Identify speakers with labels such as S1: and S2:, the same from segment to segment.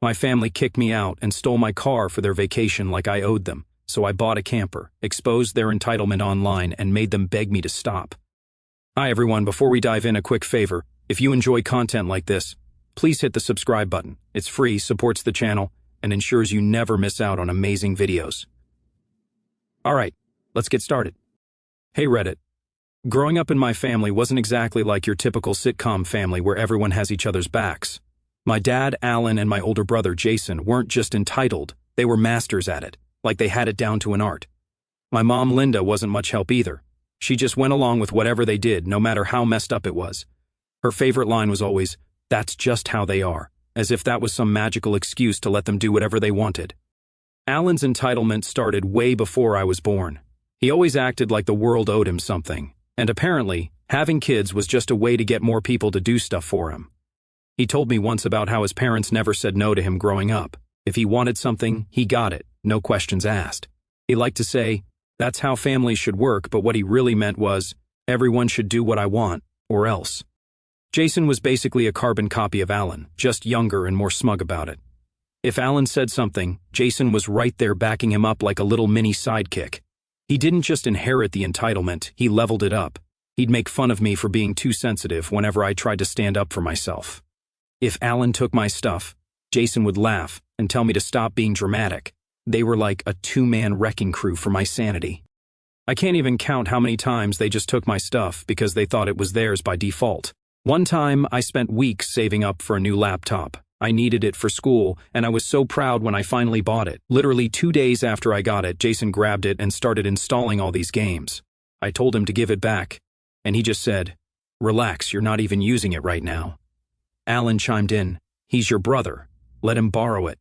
S1: My family kicked me out and stole my car for their vacation like I owed them, so I bought a camper, exposed their entitlement online, and made them beg me to stop. Hi everyone, before we dive in, a quick favor. If you enjoy content like this, please hit the subscribe button. It's free, supports the channel, and ensures you never miss out on amazing videos. Alright, let's get started. Hey Reddit. Growing up in my family wasn't exactly like your typical sitcom family where everyone has each other's backs. My dad, Alan, and my older brother, Jason, weren't just entitled, they were masters at it, like they had it down to an art. My mom, Linda, wasn't much help either. She just went along with whatever they did, no matter how messed up it was. Her favorite line was always, "That's just how they are," as if that was some magical excuse to let them do whatever they wanted. Alan's entitlement started way before I was born. He always acted like the world owed him something, and apparently, having kids was just a way to get more people to do stuff for him. He told me once about how his parents never said no to him growing up. If he wanted something, he got it, no questions asked. He liked to say, "That's how families should work," but what he really meant was, "Everyone should do what I want, or else." Jason was basically a carbon copy of Alan, just younger and more smug about it. If Alan said something, Jason was right there backing him up like a little mini sidekick. He didn't just inherit the entitlement, he leveled it up. He'd make fun of me for being too sensitive whenever I tried to stand up for myself. If Alan took my stuff, Jason would laugh and tell me to stop being dramatic. They were like a two-man wrecking crew for my sanity. I can't even count how many times they just took my stuff because they thought it was theirs by default. One time, I spent weeks saving up for a new laptop. I needed it for school, and I was so proud when I finally bought it. Literally 2 days after I got it, Jason grabbed it and started installing all these games. I told him to give it back, and he just said, "Relax, you're not even using it right now." Alan chimed in, "He's your brother. Let him borrow it."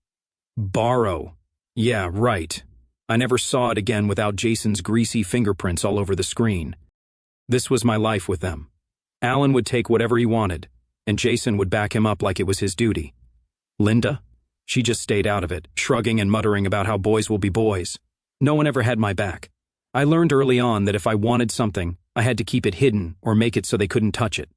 S1: Borrow. Yeah, right. I never saw it again without Jason's greasy fingerprints all over the screen. This was my life with them. Alan would take whatever he wanted, and Jason would back him up like it was his duty. Linda? She just stayed out of it, shrugging and muttering about how boys will be boys. No one ever had my back. I learned early on that if I wanted something, I had to keep it hidden or make it so they couldn't touch it.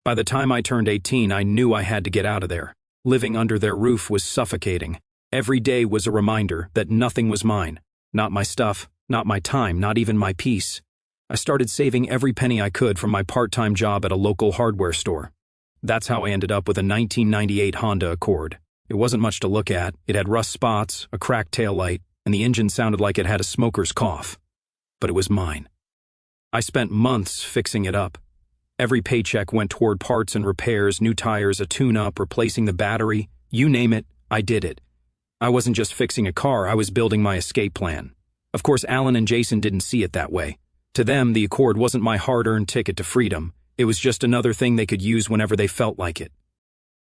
S1: By the time I turned 18, I knew I had to get out of there. Living under their roof was suffocating. Every day was a reminder that nothing was mine. Not my stuff, not my time, not even my peace. I started saving every penny I could from my part-time job at a local hardware store. That's how I ended up with a 1998 Honda Accord. It wasn't much to look at. It had rust spots, a cracked taillight, and the engine sounded like it had a smoker's cough. But it was mine. I spent months fixing it up. Every paycheck went toward parts and repairs, new tires, a tune-up, replacing the battery. You name it, I did it. I wasn't just fixing a car, I was building my escape plan. Of course, Alan and Jason didn't see it that way. To them, the Accord wasn't my hard-earned ticket to freedom. It was just another thing they could use whenever they felt like it.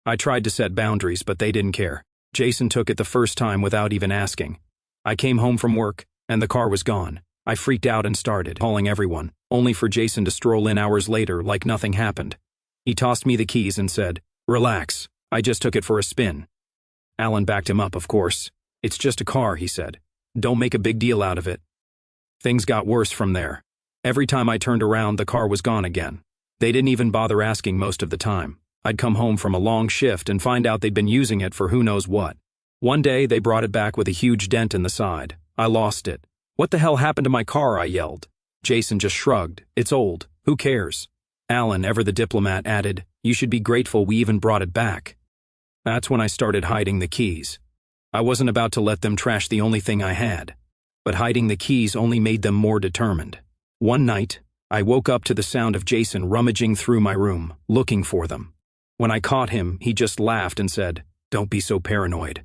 S1: I tried to set boundaries, but they didn't care. Jason took it the first time without even asking. I came home from work, and the car was gone. I freaked out and started calling everyone, only for Jason to stroll in hours later like nothing happened. He tossed me the keys and said, "Relax, I just took it for a spin." Alan backed him up, of course. "It's just a car," he said. "Don't make a big deal out of it." Things got worse from there. Every time I turned around, the car was gone again. They didn't even bother asking most of the time. I'd come home from a long shift and find out they'd been using it for who knows what. One day, they brought it back with a huge dent in the side. I lost it. "What the hell happened to my car?" I yelled. Jason just shrugged. "It's old. Who cares?" Alan, ever the diplomat, added, "You should be grateful we even brought it back." That's when I started hiding the keys. I wasn't about to let them trash the only thing I had. But hiding the keys only made them more determined. One night, I woke up to the sound of Jason rummaging through my room, looking for them. When I caught him, he just laughed and said, "Don't be so paranoid."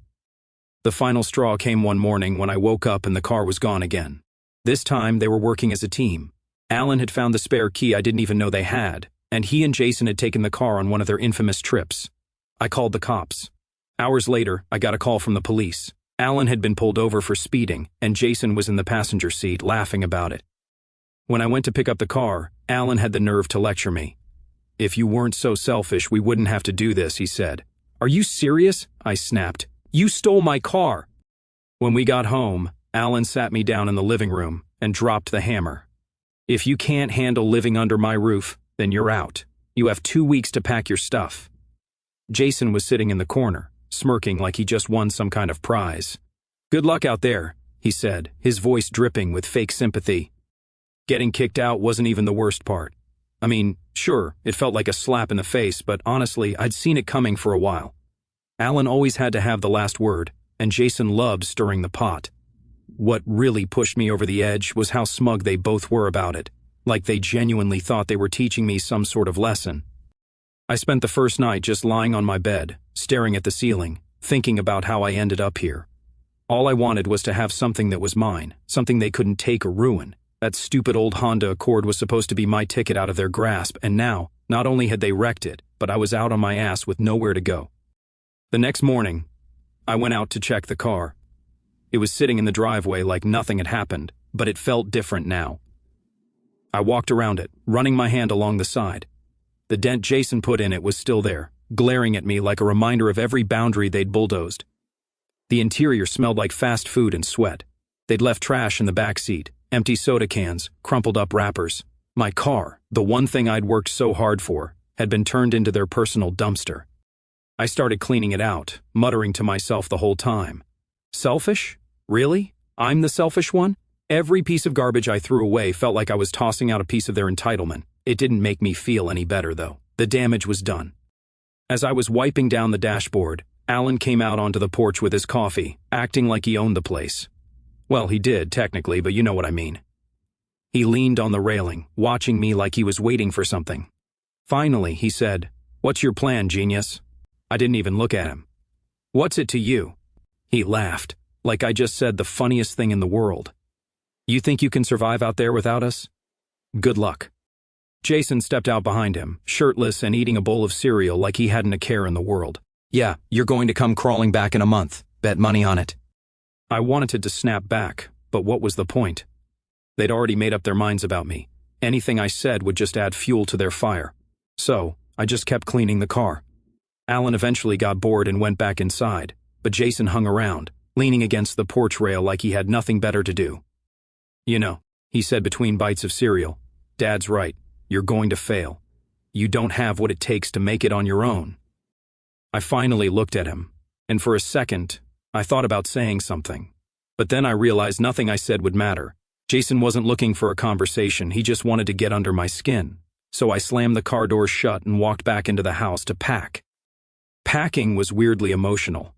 S1: The final straw came one morning when I woke up and the car was gone again. This time, they were working as a team. Alan had found the spare key I didn't even know they had, and he and Jason had taken the car on one of their infamous trips. I called the cops. Hours later, I got a call from the police. Alan had been pulled over for speeding, and Jason was in the passenger seat laughing about it. When I went to pick up the car, Alan had the nerve to lecture me. "If you weren't so selfish, we wouldn't have to do this," he said. "Are you serious?" I snapped. "You stole my car." When we got home, Alan sat me down in the living room and dropped the hammer. "If you can't handle living under my roof, then you're out. You have 2 weeks to pack your stuff." Jason was sitting in the corner, smirking like he just won some kind of prize. "Good luck out there," he said, his voice dripping with fake sympathy. Getting kicked out wasn't even the worst part. I mean, sure, it felt like a slap in the face, but honestly, I'd seen it coming for a while. Alan always had to have the last word, and Jason loved stirring the pot. What really pushed me over the edge was how smug they both were about it, like they genuinely thought they were teaching me some sort of lesson. I spent the first night just lying on my bed, staring at the ceiling, thinking about how I ended up here. All I wanted was to have something that was mine, something they couldn't take or ruin. That stupid old Honda Accord was supposed to be my ticket out of their grasp, and now, not only had they wrecked it, but I was out on my ass with nowhere to go. The next morning, I went out to check the car. It was sitting in the driveway like nothing had happened, but it felt different now. I walked around it, running my hand along the side. The dent Jason put in it was still there, glaring at me like a reminder of every boundary they'd bulldozed. The interior smelled like fast food and sweat. They'd left trash in the back seat, empty soda cans, crumpled up wrappers. My car, the one thing I'd worked so hard for, had been turned into their personal dumpster. I started cleaning it out, muttering to myself the whole time. Selfish? Really? I'm the selfish one? Every piece of garbage I threw away felt like I was tossing out a piece of their entitlement. It didn't make me feel any better, though. The damage was done. As I was wiping down the dashboard, Alan came out onto the porch with his coffee, acting like he owned the place. Well, he did, technically, but you know what I mean. He leaned on the railing, watching me like he was waiting for something. Finally, he said, "What's your plan, genius?" I didn't even look at him. "What's it to you?" He laughed, like I just said the funniest thing in the world. "You think you can survive out there without us? Good luck." Jason stepped out behind him, shirtless and eating a bowl of cereal like he hadn't a care in the world. "Yeah, you're going to come crawling back in a month. Bet money on it." I wanted to snap back, but what was the point? They'd already made up their minds about me. Anything I said would just add fuel to their fire. So, I just kept cleaning the car. Alan eventually got bored and went back inside, but Jason hung around, leaning against the porch rail like he had nothing better to do. "You know," he said between bites of cereal, "Dad's right. You're going to fail. You don't have what it takes to make it on your own." I finally looked at him, and for a second, I thought about saying something. But then I realized nothing I said would matter. Jason wasn't looking for a conversation, he just wanted to get under my skin. So I slammed the car door shut and walked back into the house to pack. Packing was weirdly emotional.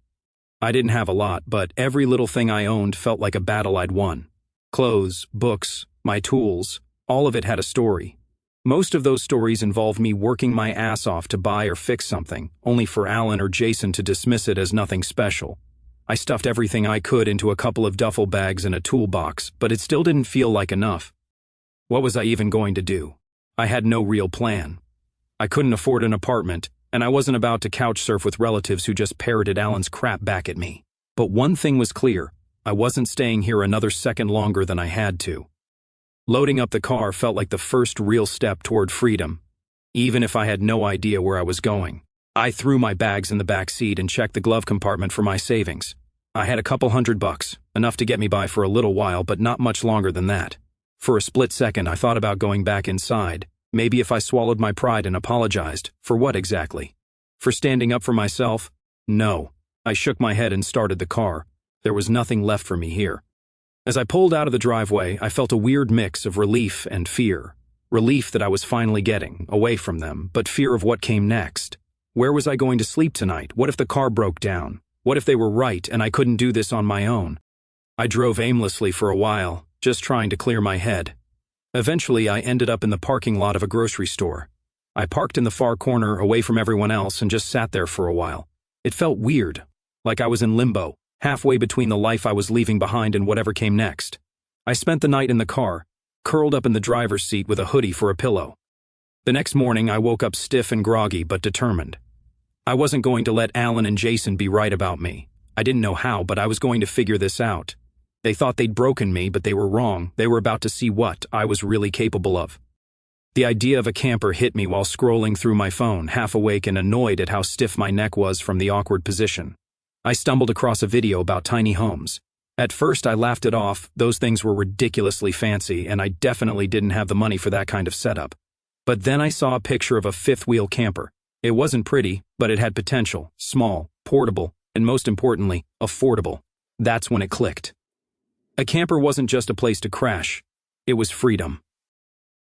S1: I didn't have a lot, but every little thing I owned felt like a battle I'd won. Clothes, books, my tools, all of it had a story. Most of those stories involved me working my ass off to buy or fix something, only for Alan or Jason to dismiss it as nothing special. I stuffed everything I could into a couple of duffel bags and a toolbox, but it still didn't feel like enough. What was I even going to do? I had no real plan. I couldn't afford an apartment, and I wasn't about to couch surf with relatives who just parroted Alan's crap back at me. But one thing was clear, I wasn't staying here another second longer than I had to. Loading up the car felt like the first real step toward freedom, even if I had no idea where I was going. I threw my bags in the back seat and checked the glove compartment for my savings. I had a couple $100, enough to get me by for a little while, but not much longer than that. For a split second, I thought about going back inside. Maybe if I swallowed my pride and apologized. For what exactly? For standing up for myself? No. I shook my head and started the car. There was nothing left for me here. As I pulled out of the driveway, I felt a weird mix of relief and fear. Relief that I was finally getting away from them, but fear of what came next. Where was I going to sleep tonight? What if the car broke down? What if they were right and I couldn't do this on my own? I drove aimlessly for a while, just trying to clear my head. Eventually, I ended up in the parking lot of a grocery store. I parked in the far corner away from everyone else and just sat there for a while. It felt weird, like I was in limbo, halfway between the life I was leaving behind and whatever came next. I spent the night in the car, curled up in the driver's seat with a hoodie for a pillow. The next morning, I woke up stiff and groggy but determined. I wasn't going to let Alan and Jason be right about me. I didn't know how, but I was going to figure this out. They thought they'd broken me, but they were wrong. They were about to see what I was really capable of. The idea of a camper hit me while scrolling through my phone, half awake and annoyed at how stiff my neck was from the awkward position. I stumbled across a video about tiny homes. At first, I laughed it off. Those things were ridiculously fancy, and I definitely didn't have the money for that kind of setup. But then I saw a picture of a fifth-wheel camper. It wasn't pretty, but it had potential. Small, portable, And most importantly, affordable. That's when it clicked. A camper wasn't just a place to crash. It was freedom.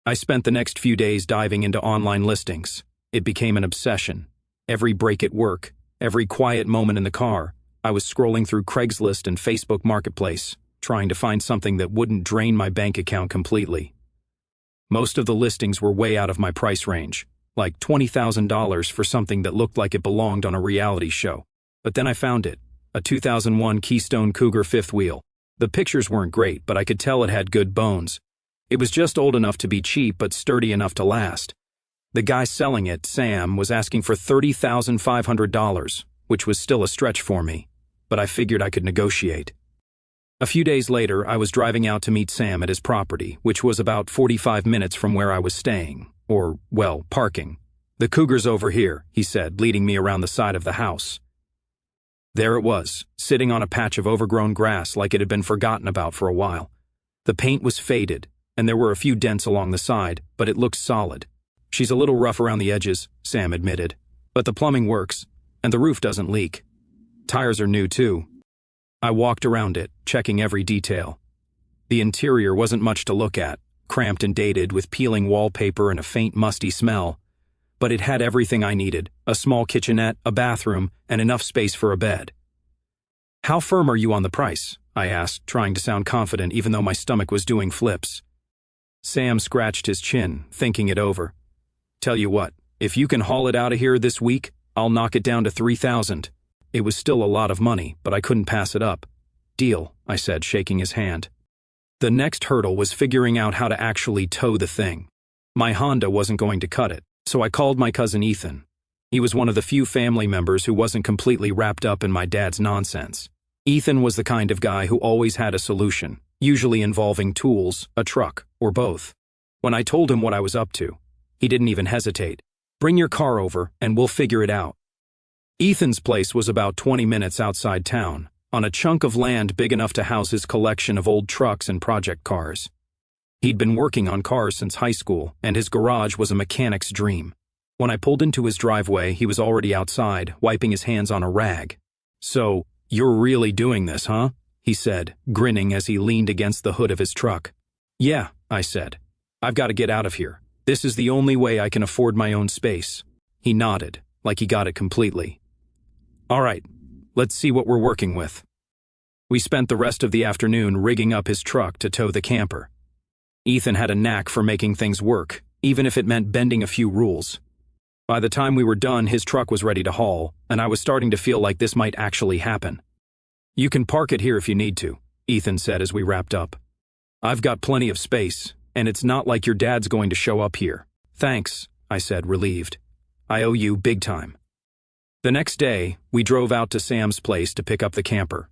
S1: I spent the next few days diving into online listings. It became an obsession. Every break at work, every quiet moment in the car, I was scrolling through Craigslist and Facebook Marketplace, trying to find something that wouldn't drain my bank account completely. Most of the listings were way out of my price range, like $20,000 for something that looked like it belonged on a reality show. But then I found it, a 2001 Keystone Cougar fifth wheel. The pictures weren't great, but I could tell it had good bones. It was just old enough to be cheap but sturdy enough to last. The guy selling it, Sam, was asking for $30,500, which was still a stretch for me, but I figured I could negotiate. A few days later, I was driving out to meet Sam at his property, which was about 45 minutes from where I was staying, or, well, parking. "The Cougar's over here," he said, leading me around the side of the house. There it was, sitting on a patch of overgrown grass like it had been forgotten about for a while. The paint was faded, and there were a few dents along the side, but it looked solid. "She's a little rough around the edges," Sam admitted, "but the plumbing works, and the roof doesn't leak. Tires are new, too." I walked around it, checking every detail. The interior wasn't much to look at, cramped and dated with peeling wallpaper and a faint musty smell, but it had everything I needed: a small kitchenette, a bathroom, and enough space for a bed. "How firm are you on the price?" I asked, trying to sound confident even though my stomach was doing flips. Sam scratched his chin, thinking it over. "Tell you what, if you can haul it out of here this week, I'll knock it down to $3,000. It was still a lot of money, but I couldn't pass it up. "Deal," I said, shaking his hand. The next hurdle was figuring out how to actually tow the thing. My Honda wasn't going to cut it, so I called my cousin Ethan. He was one of the few family members who wasn't completely wrapped up in my dad's nonsense. Ethan was the kind of guy who always had a solution, usually involving tools, a truck, or both. When I told him what I was up to, he didn't even hesitate. "Bring your car over, and we'll figure it out." Ethan's place was about 20 minutes outside town, on a chunk of land big enough to house his collection of old trucks and project cars. He'd been working on cars since high school, and his garage was a mechanic's dream. When I pulled into his driveway, he was already outside, wiping his hands on a rag. "So, you're really doing this, huh?" he said, grinning as he leaned against the hood of his truck. "Yeah," I said. "I've got to get out of here. This is the only way I can afford my own space." He nodded, like he got it completely. "All right, let's see what we're working with." We spent the rest of the afternoon rigging up his truck to tow the camper. Ethan had a knack for making things work, even if it meant bending a few rules. By the time we were done, his truck was ready to haul, and I was starting to feel like this might actually happen. "You can park it here if you need to," Ethan said as we wrapped up. "I've got plenty of space, and it's not like your dad's going to show up here." "Thanks," I said, relieved. "I owe you big time." The next day, we drove out to Sam's place to pick up the camper.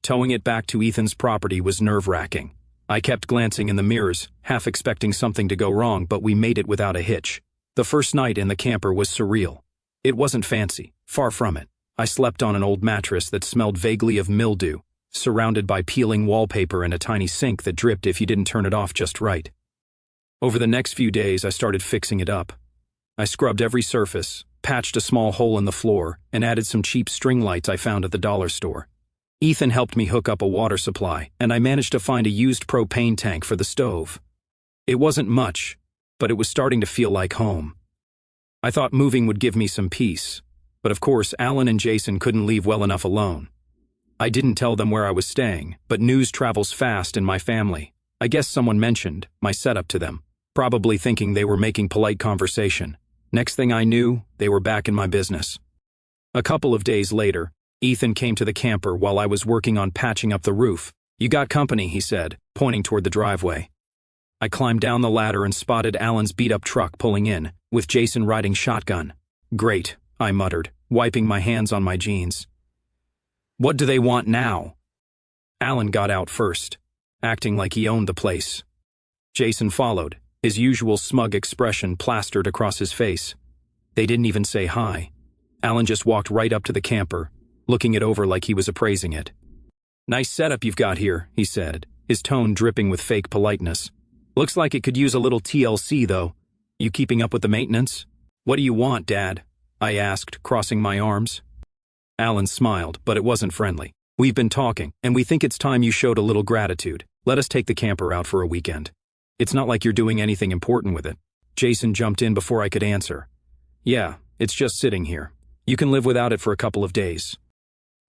S1: Towing it back to Ethan's property was nerve-wracking. I kept glancing in the mirrors, half expecting something to go wrong, but we made it without a hitch. The first night in the camper was surreal. It wasn't fancy, far from it. I slept on an old mattress that smelled vaguely of mildew, surrounded by peeling wallpaper and a tiny sink that dripped if you didn't turn it off just right. Over the next few days, I started fixing it up. I scrubbed every surface, patched a small hole in the floor, and added some cheap string lights I found at the dollar store. Ethan helped me hook up a water supply, and I managed to find a used propane tank for the stove. It wasn't much, but it was starting to feel like home. I thought moving would give me some peace, but of course Alan and Jason couldn't leave well enough alone. I didn't tell them where I was staying, but news travels fast in my family. I guess someone mentioned my setup to them, probably thinking they were making polite conversation. Next thing I knew, they were back in my business. A couple of days later, Ethan came to the camper while I was working on patching up the roof. "You got company," he said, pointing toward the driveway. I climbed down the ladder and spotted Alan's beat-up truck pulling in, with Jason riding shotgun. "Great," I muttered, wiping my hands on my jeans. "What do they want now?" Alan got out first, acting like he owned the place. Jason followed, his usual smug expression plastered across his face. They didn't even say hi. Alan just walked right up to the camper, looking it over like he was appraising it. "Nice setup you've got here," he said, his tone dripping with fake politeness. "Looks like it could use a little TLC, though. You keeping up with the maintenance?" "What do you want, Dad?" I asked, crossing my arms. Alan smiled, but it wasn't friendly. We've been talking, and we think it's time you showed a little gratitude. Let us take the camper out for a weekend. It's not like you're doing anything important with it. Jason jumped in before I could answer. Yeah, it's just sitting here. You can live without it for a couple of days.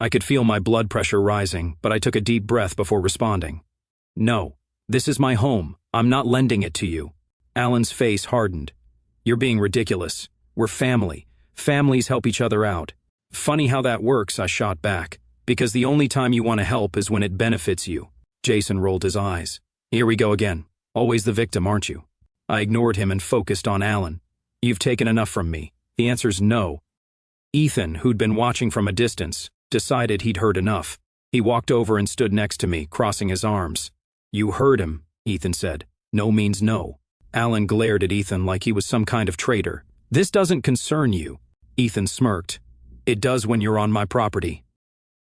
S1: I could feel my blood pressure rising, but I took a deep breath before responding. No, this is my home. I'm not lending it to you. Alan's face hardened. You're being ridiculous. We're family. Families help each other out. Funny how that works, I shot back. Because the only time you want to help is when it benefits you. Jason rolled his eyes. Here we go again. Always the victim, aren't you? I ignored him and focused on Alan. You've taken enough from me. The answer's no. Ethan, who'd been watching from a distance, decided he'd heard enough. He walked over and stood next to me, crossing his arms. You heard him, Ethan said. No means no. Alan glared at Ethan like he was some kind of traitor. This doesn't concern you. Ethan smirked. It does when you're on my property.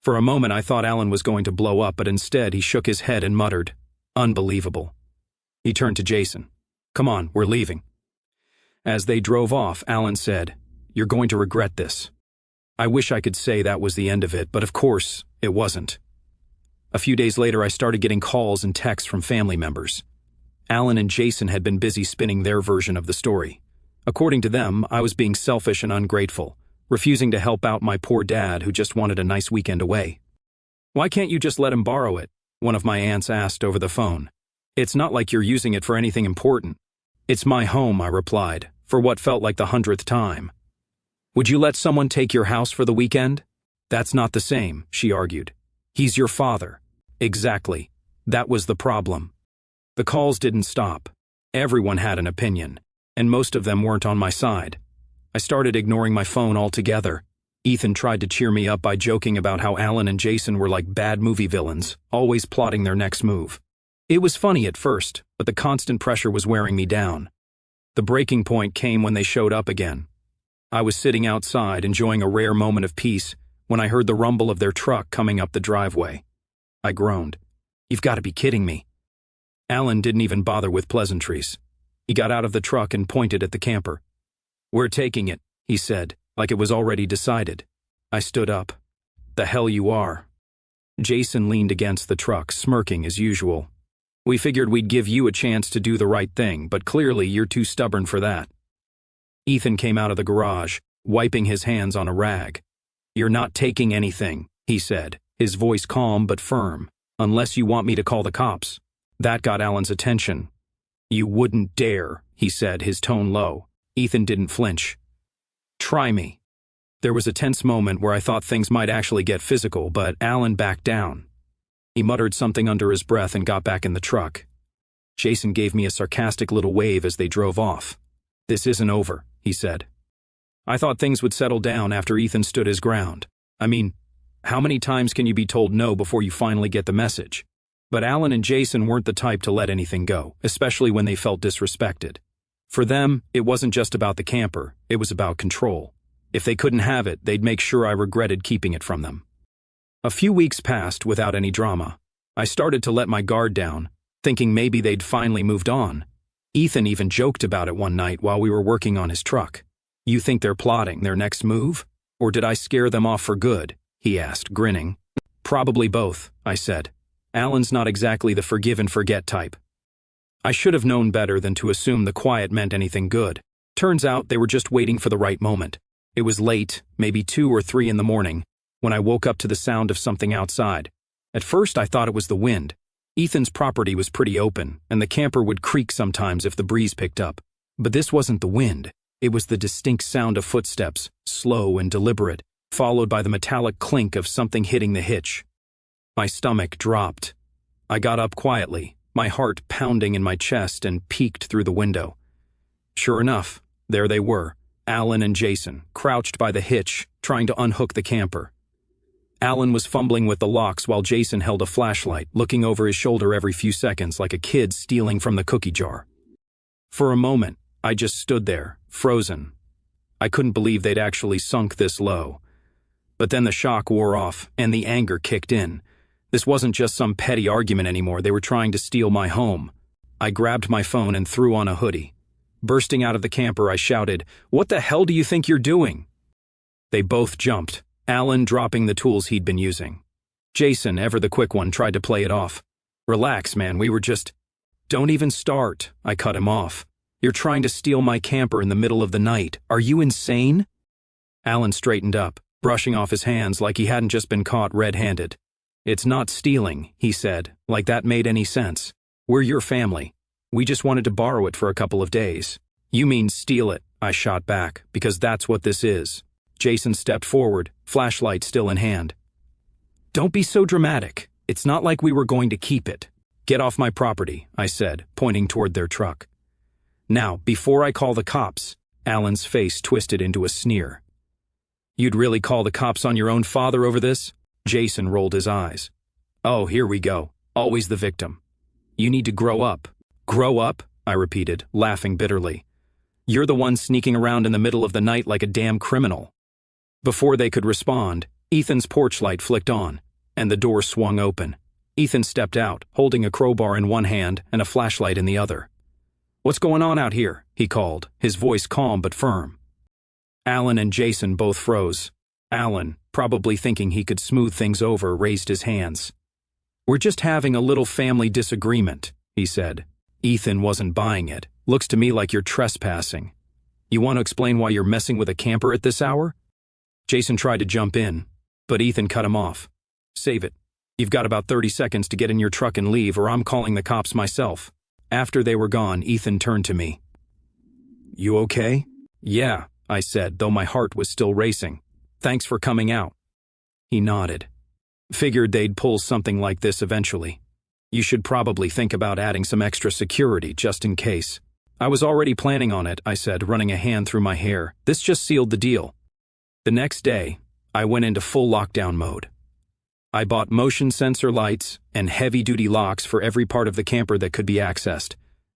S1: For a moment I thought Alan was going to blow up, but instead he shook his head and muttered, Unbelievable. He turned to Jason. Come on, we're leaving. As they drove off, Alan said, You're going to regret this. I wish I could say that was the end of it, but of course, it wasn't. A few days later I started getting calls and texts from family members. Alan and Jason had been busy spinning their version of the story. According to them, I was being selfish and ungrateful, refusing to help out my poor dad who just wanted a nice weekend away. Why can't you just let him borrow it? One of my aunts asked over the phone. It's not like you're using it for anything important. It's my home, I replied, for what felt like the 100th time. Would you let someone take your house for the weekend? That's not the same, she argued. He's your father. Exactly. That was the problem. The calls didn't stop. Everyone had an opinion, and most of them weren't on my side. I started ignoring my phone altogether. Ethan tried to cheer me up by joking about how Alan and Jason were like bad movie villains, always plotting their next move. It was funny at first, but the constant pressure was wearing me down. The breaking point came when they showed up again. I was sitting outside enjoying a rare moment of peace when I heard the rumble of their truck coming up the driveway. I groaned. You've got to be kidding me. Alan didn't even bother with pleasantries. He got out of the truck and pointed at the camper. We're taking it, he said, like it was already decided. I stood up. The hell you are. Jason leaned against the truck, smirking as usual. We figured we'd give you a chance to do the right thing, but clearly you're too stubborn for that. Ethan came out of the garage, wiping his hands on a rag. You're not taking anything, he said, his voice calm but firm, unless you want me to call the cops. That got Alan's attention. You wouldn't dare, he said, his tone low. Ethan didn't flinch. Try me. There was a tense moment where I thought things might actually get physical, but Alan backed down. He muttered something under his breath and got back in the truck. Jason gave me a sarcastic little wave as they drove off. This isn't over, he said. I thought things would settle down after Ethan stood his ground. I mean, how many times can you be told no before you finally get the message? But Alan and Jason weren't the type to let anything go, especially when they felt disrespected. For them, it wasn't just about the camper, it was about control. If they couldn't have it, they'd make sure I regretted keeping it from them. A few weeks passed without any drama. I started to let my guard down, thinking maybe they'd finally moved on. Ethan even joked about it one night while we were working on his truck. You think they're plotting their next move? Or did I scare them off for good? He asked, grinning. Probably both, I said. Alan's not exactly the forgive and forget type. I should have known better than to assume the quiet meant anything good. Turns out they were just waiting for the right moment. It was late, maybe 2 or 3 in the morning, when I woke up to the sound of something outside. At first I thought it was the wind. Ethan's property was pretty open, and the camper would creak sometimes if the breeze picked up. But this wasn't the wind. It was the distinct sound of footsteps, slow and deliberate, followed by the metallic clink of something hitting the hitch. My stomach dropped. I got up quietly, my heart pounding in my chest, and peeked through the window. Sure enough, there they were, Alan and Jason, crouched by the hitch, trying to unhook the camper. Alan was fumbling with the locks while Jason held a flashlight, looking over his shoulder every few seconds like a kid stealing from the cookie jar. For a moment, I just stood there, frozen. I couldn't believe they'd actually sunk this low. But then the shock wore off, and the anger kicked in. This wasn't just some petty argument anymore, they were trying to steal my home. I grabbed my phone and threw on a hoodie. Bursting out of the camper, I shouted, "What the hell do you think you're doing?" They both jumped, Alan dropping the tools he'd been using. Jason, ever the quick one, tried to play it off. Relax, man, we were just... Don't even start, I cut him off. You're trying to steal my camper in the middle of the night. Are you insane? Alan straightened up, brushing off his hands like he hadn't just been caught red-handed. It's not stealing, he said, like that made any sense. We're your family. We just wanted to borrow it for a couple of days. You mean steal it, I shot back, because that's what this is. Jason stepped forward, flashlight still in hand. Don't be so dramatic. It's not like we were going to keep it. Get off my property, I said, pointing toward their truck. Now, before I call the cops, Alan's face twisted into a sneer. You'd really call the cops on your own father over this? Jason rolled his eyes. Oh, here we go. Always the victim. You need to grow up. Grow up? I repeated, laughing bitterly. You're the one sneaking around in the middle of the night like a damn criminal. Before they could respond, Ethan's porch light flicked on, and the door swung open. Ethan stepped out, holding a crowbar in one hand and a flashlight in the other. What's going on out here? He called, his voice calm but firm. Alan and Jason both froze. Alan, probably thinking he could smooth things over, raised his hands. We're just having a little family disagreement, he said. Ethan wasn't buying it. Looks to me like you're trespassing. You want to explain why you're messing with a camper at this hour? Jason tried to jump in, but Ethan cut him off. Save it. You've got about 30 seconds to get in your truck and leave, or I'm calling the cops myself. After they were gone, Ethan turned to me. You okay? Yeah, I said, though my heart was still racing. Thanks for coming out. He nodded. Figured they'd pull something like this eventually. You should probably think about adding some extra security, just in case. I was already planning on it, I said, running a hand through my hair. This just sealed the deal. The next day, I went into full lockdown mode. I bought motion sensor lights and heavy-duty locks for every part of the camper that could be accessed.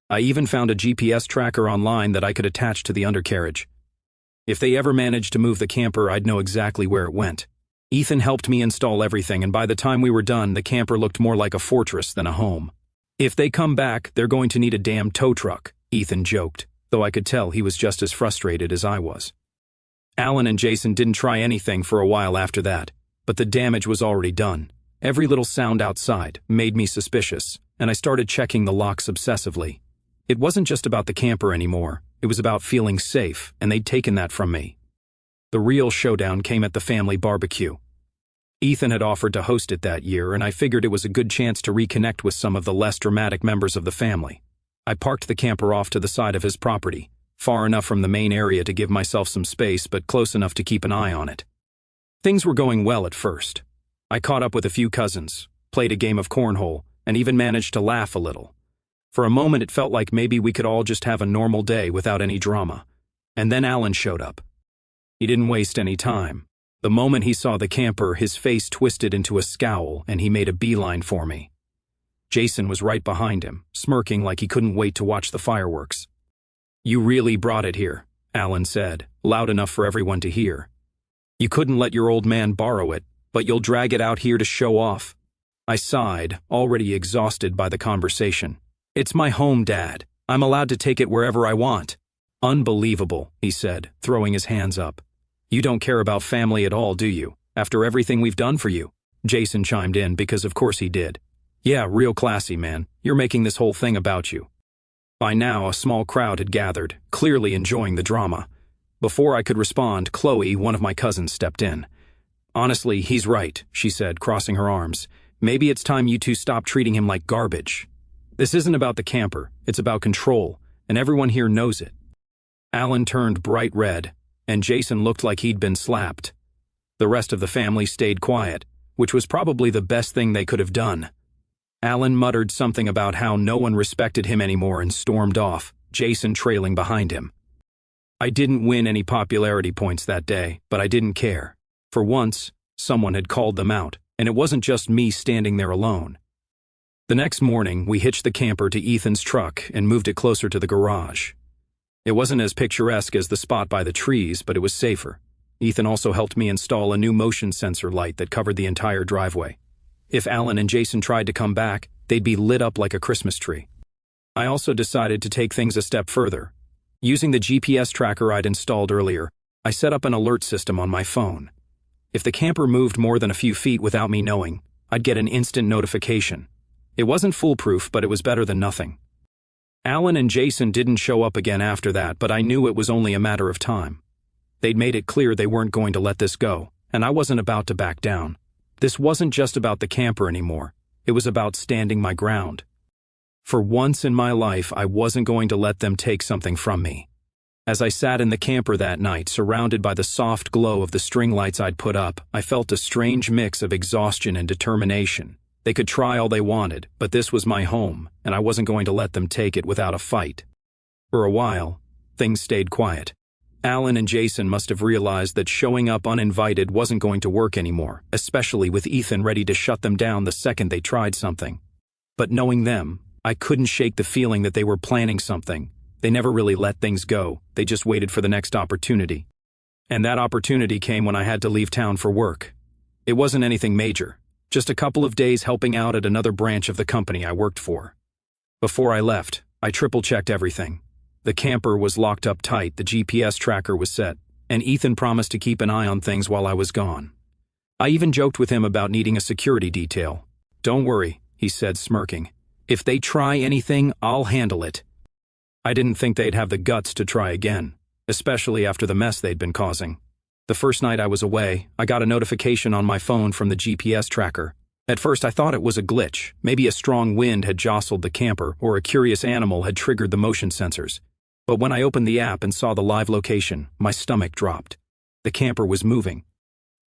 S1: I even found a GPS tracker online that I could attach to the undercarriage. If they ever managed to move the camper, I'd know exactly where it went. Ethan helped me install everything, and by the time we were done, the camper looked more like a fortress than a home. If they come back, they're going to need a damn tow truck, Ethan joked, though I could tell he was just as frustrated as I was. Alan and Jason didn't try anything for a while after that, but the damage was already done. Every little sound outside made me suspicious, and I started checking the locks obsessively. It wasn't just about the camper anymore. It was about feeling safe, and they'd taken that from me. The real showdown came at the family barbecue. Ethan had offered to host it that year, and I figured it was a good chance to reconnect with some of the less dramatic members of the family. I parked the camper off to the side of his property, far enough from the main area to give myself some space, but close enough to keep an eye on it. Things were going well at first. I caught up with a few cousins, played a game of cornhole, and even managed to laugh a little. For a moment it felt like maybe we could all just have a normal day without any drama. And then Alan showed up. He didn't waste any time. The moment he saw the camper, his face twisted into a scowl, and he made a beeline for me. Jason was right behind him, smirking like he couldn't wait to watch the fireworks. You really brought it here, Alan said, loud enough for everyone to hear. You couldn't let your old man borrow it, but you'll drag it out here to show off. I sighed, already exhausted by the conversation. It's my home, Dad. I'm allowed to take it wherever I want. Unbelievable, he said, throwing his hands up. You don't care about family at all, do you? After everything we've done for you? Jason chimed in because of course he did. Yeah, real classy, man. You're making this whole thing about you. By now, a small crowd had gathered, clearly enjoying the drama. Before I could respond, Chloe, one of my cousins, stepped in. Honestly, he's right, she said, crossing her arms. Maybe it's time you two stop treating him like garbage. This isn't about the camper, it's about control, and everyone here knows it. Alan turned bright red, and Jason looked like he'd been slapped. The rest of the family stayed quiet, which was probably the best thing they could have done. Alan muttered something about how no one respected him anymore and stormed off, Jason trailing behind him. I didn't win any popularity points that day, but I didn't care. For once, someone had called them out, and it wasn't just me standing there alone. The next morning, we hitched the camper to Ethan's truck and moved it closer to the garage. It wasn't as picturesque as the spot by the trees, but it was safer. Ethan also helped me install a new motion sensor light that covered the entire driveway. If Alan and Jason tried to come back, they'd be lit up like a Christmas tree. I also decided to take things a step further. Using the GPS tracker I'd installed earlier, I set up an alert system on my phone. If the camper moved more than a few feet without me knowing, I'd get an instant notification. It wasn't foolproof, but it was better than nothing. Alan and Jason didn't show up again after that, but I knew it was only a matter of time. They'd made it clear they weren't going to let this go, and I wasn't about to back down. This wasn't just about the camper anymore. It was about standing my ground. For once in my life, I wasn't going to let them take something from me. As I sat in the camper that night, surrounded by the soft glow of the string lights I'd put up, I felt a strange mix of exhaustion and determination. They could try all they wanted, but this was my home, and I wasn't going to let them take it without a fight. For a while, things stayed quiet. Alan and Jason must have realized that showing up uninvited wasn't going to work anymore, especially with Ethan ready to shut them down the second they tried something. But knowing them, I couldn't shake the feeling that they were planning something. They never really let things go, they just waited for the next opportunity. And that opportunity came when I had to leave town for work. It wasn't anything major, just a couple of days helping out at another branch of the company I worked for. Before I left, I triple-checked everything. The camper was locked up tight, the GPS tracker was set, and Ethan promised to keep an eye on things while I was gone. I even joked with him about needing a security detail. "Don't worry," he said, smirking. "If they try anything, I'll handle it." I didn't think they'd have the guts to try again, especially after the mess they'd been causing. The first night I was away, I got a notification on my phone from the GPS tracker. At first I thought it was a glitch, maybe a strong wind had jostled the camper or a curious animal had triggered the motion sensors. But when I opened the app and saw the live location, my stomach dropped. The camper was moving.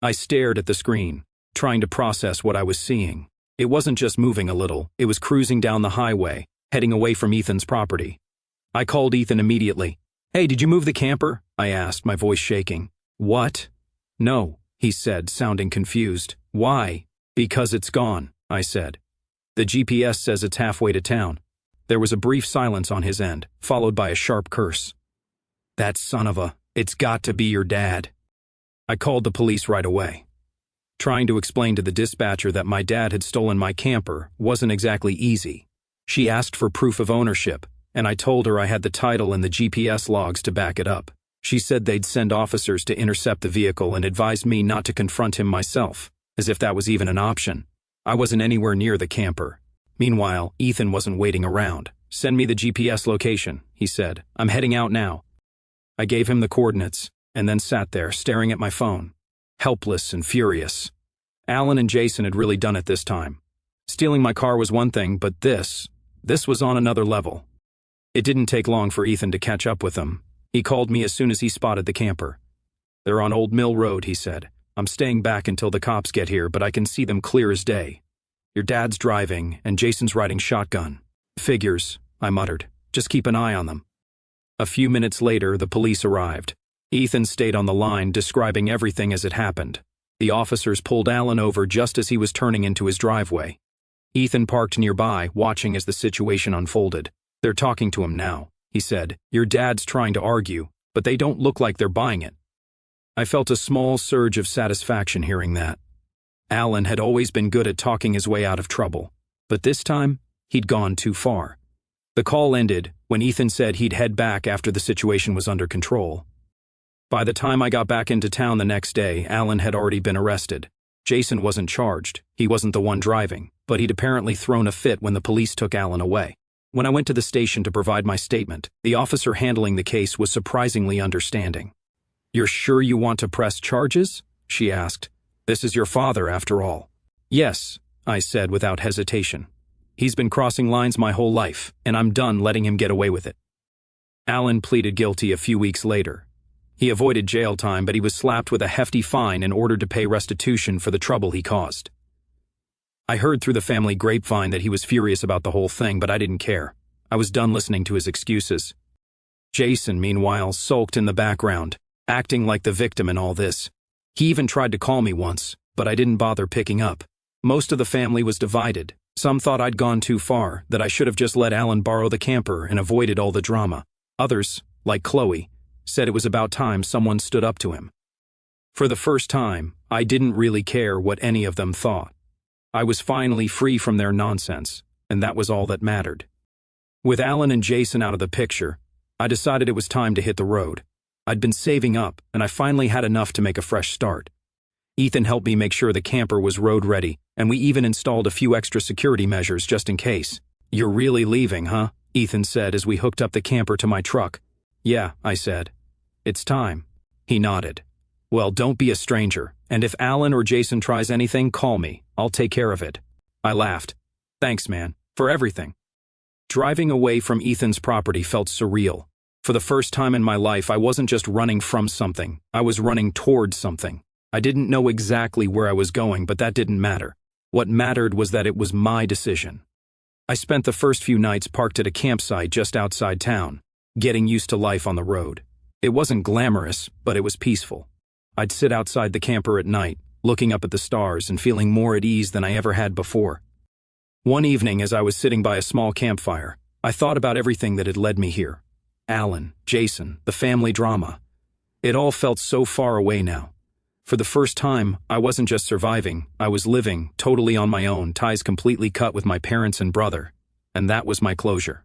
S1: I stared at the screen, trying to process what I was seeing. It wasn't just moving a little, it was cruising down the highway, heading away from Ethan's property. I called Ethan immediately. "Hey, did you move the camper?" I asked, my voice shaking. "What?" "No," he said, sounding confused. "Why?" "Because it's gone," I said. "The GPS says it's halfway to town." There was a brief silence on his end, followed by a sharp curse. "That son of a, it's got to be your dad." I called the police right away. Trying to explain to the dispatcher that my dad had stolen my camper wasn't exactly easy. She asked for proof of ownership, and I told her I had the title and the GPS logs to back it up. She said they'd send officers to intercept the vehicle and advised me not to confront him myself, as if that was even an option. I wasn't anywhere near the camper. Meanwhile, Ethan wasn't waiting around. "Send me the GPS location," he said. "I'm heading out now." I gave him the coordinates, and then sat there, staring at my phone, helpless and furious. Alan and Jason had really done it this time. Stealing my car was one thing, but this was on another level. It didn't take long for Ethan to catch up with them. He called me as soon as he spotted the camper. "They're on Old Mill Road," he said. "I'm staying back until the cops get here, but I can see them clear as day. Your dad's driving, and Jason's riding shotgun." "Figures," I muttered. "Just keep an eye on them." A few minutes later, the police arrived. Ethan stayed on the line, describing everything as it happened. The officers pulled Alan over just as he was turning into his driveway. Ethan parked nearby, watching as the situation unfolded. "They're talking to him now," he said. "Your dad's trying to argue, but they don't look like they're buying it." I felt a small surge of satisfaction hearing that. Alan had always been good at talking his way out of trouble, but this time, he'd gone too far. The call ended when Ethan said he'd head back after the situation was under control. By the time I got back into town the next day, Alan had already been arrested. Jason wasn't charged. He wasn't the one driving, but he'd apparently thrown a fit when the police took Alan away. When I went to the station to provide my statement, the officer handling the case was surprisingly understanding. "You're sure you want to press charges?" she asked. "This is your father, after all." "Yes," I said without hesitation. "He's been crossing lines my whole life, and I'm done letting him get away with it." Alan pleaded guilty a few weeks later. He avoided jail time, but he was slapped with a hefty fine and ordered to pay restitution for the trouble he caused. I heard through the family grapevine that he was furious about the whole thing, but I didn't care. I was done listening to his excuses. Jason, meanwhile, sulked in the background, acting like the victim in all this. He even tried to call me once, but I didn't bother picking up. Most of the family was divided. Some thought I'd gone too far, that I should have just let Alan borrow the camper and avoided all the drama. Others, like Chloe, said it was about time someone stood up to him. For the first time, I didn't really care what any of them thought. I was finally free from their nonsense, and that was all that mattered. With Alan and Jason out of the picture, I decided it was time to hit the road. I'd been saving up, and I finally had enough to make a fresh start. Ethan helped me make sure the camper was road ready, and we even installed a few extra security measures just in case. "You're really leaving, huh?" Ethan said as we hooked up the camper to my truck. "Yeah," I said. "It's time." He nodded. "Well, don't be a stranger, and if Alan or Jason tries anything, call me. I'll take care of it." I laughed. "Thanks, man, for everything." Driving away from Ethan's property felt surreal. For the first time in my life, I wasn't just running from something, I was running towards something. I didn't know exactly where I was going, but that didn't matter. What mattered was that it was my decision. I spent the first few nights parked at a campsite just outside town, getting used to life on the road. It wasn't glamorous, but it was peaceful. I'd sit outside the camper at night, looking up at the stars and feeling more at ease than I ever had before. One evening, as I was sitting by a small campfire, I thought about everything that had led me here. Alan, Jason, the family drama. It all felt so far away now. For the first time, I wasn't just surviving, I was living, totally on my own, ties completely cut with my parents and brother. And that was my closure.